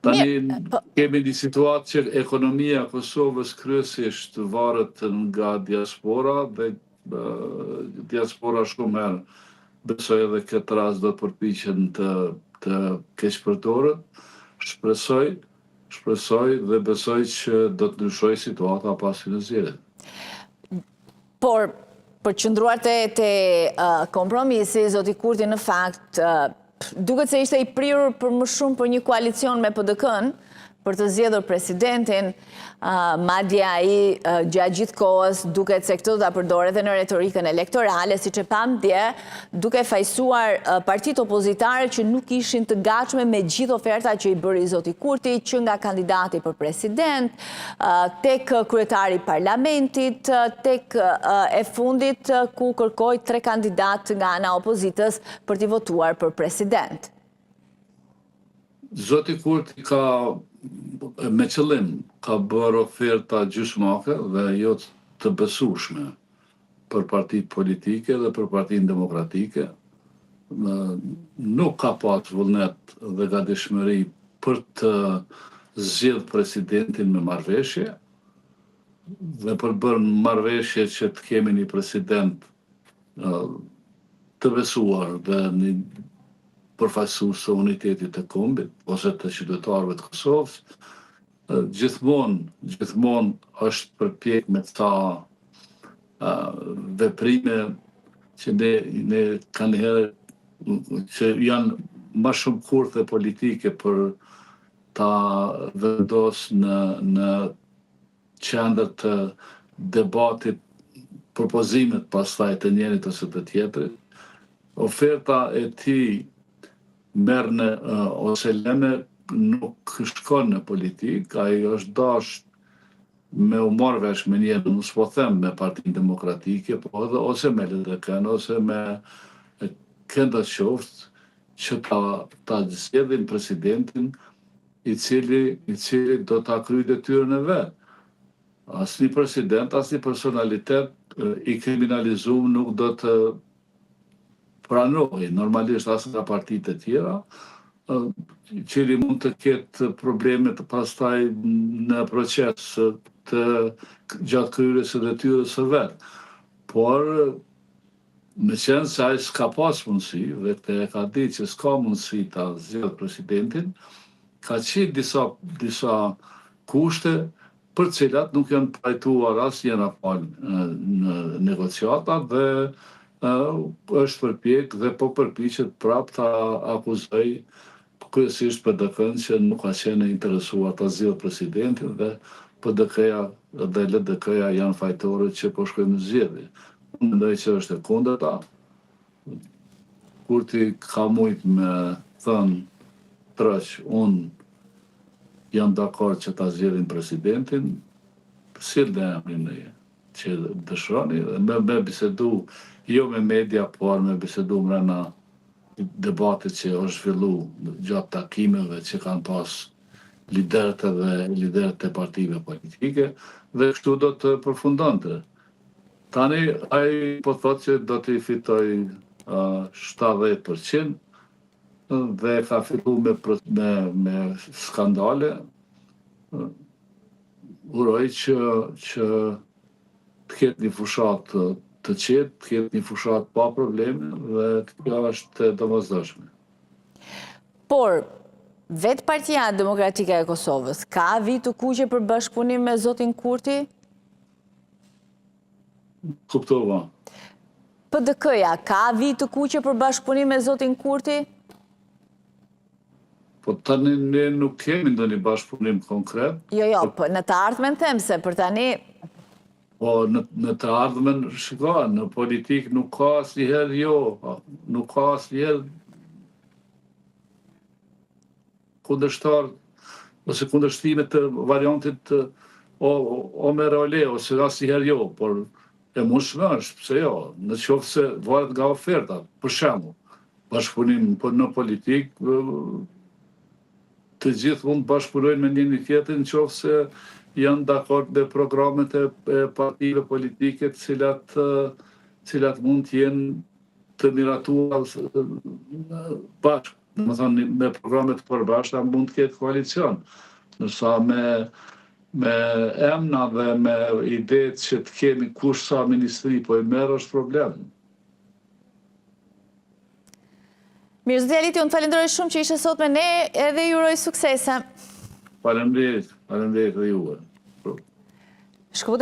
Tani kemi një situatë që ekonomia e Kosovës kryesisht varet nga diaspora dhe diaspora shumë herë besoj edhe këtë rast do të përpiqen të keqpërdoret. Shpresoj dhe besoj që do të ndryshojë situata pas zgjedhjeve. Por për qëndruar te kompromisi, zoti Kurti në fakt duket se ishte i prirur për më shumë për një koalicion me PDK-n, për të zgjedhur presidentin, madje ai gjatë gjithë kohës duket se këtë do ta përdoret edhe në retorikën elektorale, siç e pam dje, duke fajsuar partitë opozitare që nuk ishin të gatshme me gjithë ofertat që i bëri zoti Kurti, që nga kandidati për president, tek kryetari i parlamentit, tek e fundit ku kërkoi 3 kandidat nga ana opozitës për t'i votuar për president. Zoti Kurti me qëllim ka bërë oferta gjysmake dhe jo të besueshme për partitë politike dhe për Partinë Demokratike. Nuk ka pas vullnet dhe gatishmëri për të zgjedhur presidentin me marrëveshje dhe për bërë marrëveshje që të kemi një president të besuar dhe një përfaqësues të unitetit të kombit ose të qytetarëve të Kosovës. Gjithmonë është përpjek me ta veprime që ne kanë herë që janë më shumë kurthe politike për ta vendos në qendër të debatit propozimet pastaj të njërit ose të tjetrit. Oferta e tij merrne ose lënë nuk shkon në politikë, ai është dashur me u marrë vesh me një, nuk po them me Partinë Demokratike, po edhe ose me LDK-n ose me kënda qoftë që ta zgjedhin presidentin i cili do ta kryejë detyrën e vet. Asnjë president, asnjë personalitet i kriminalizuar nuk do të pranoj, normalisht as nga partitë e tjera, cili mund të ketë probleme të pastaj në proces gjatë kryerjes së detyrës së vet. Por me qenë se ai s'ka pas mundësi, dhe këtë e ka ditë që s'ka mundësi ta zgjedhë presidentin, ka qenë disa kushte për cilat nuk janë pajtuar asnjë raport në negociata dhe është përpjek dhe po përpiqet prap ta akuzoj kryesisht PDK-n që nuk ka qenë interesuar ta zgjidhë presidentin dhe PDK-ja dhe LDK-ja janë fajtorët që po shkojnë në zgjedhje. Unë mendoj që është e kundërta. Kurti ka mujt me thënë troq, unë jam dakord që ta zgjedhin presidentin, sillni emrin që dëshironi, me bisedu jo me media, por me bisedu mbrana debatit që është zhvilluar gjatë takimeve që kanë pas liderët e partive politike dhe kështu do të përfundonte. Tani ai po thotë që do të fitoj 70% dhe ka filluar me skandale. Uroj që të ketë një fushat të qetë, të ketë një fushat pa probleme dhe kjo është domosdoshme. Por, vetë Partia Demokratike e Kosovës ka vit të kuqe për bashkëpunim me zotin Kurti? Kuptova. PDK-ja ka vit të kuqe për bashkëpunim me zotin Kurti? Po tani ne nuk kemi ndonjë bashkëpunim konkret. Jo, po në të ardhmen them se për tani. Po në të ardhmen shiko, në politik nuk ka asnjëherë jo, nuk ka asnjëherë kundërshtar ose kundërshtime të variantit o me role ose asnjëherë jo, por e mundshme është, pse jo, në qoftë se varet nga ofertat, për shembull, bashkëpunim në politik, të gjithë mund të bashkëpunojnë me njëri tjetrin nëse janë dakord me programet e partive politike cilat mund të jenë të miratuar bashkë. Më thonë, me programet të përbashkëta mund të ketë koalicion. Nësa me emna dhe me idetë që të kemi kush sa ministri, po i merë është problem. Mirë, zoti Aliti, unë falenderoj shumë që ishe sot me ne edhe ju uroj suksese. Faleminderit dhe juve. Shkëputëm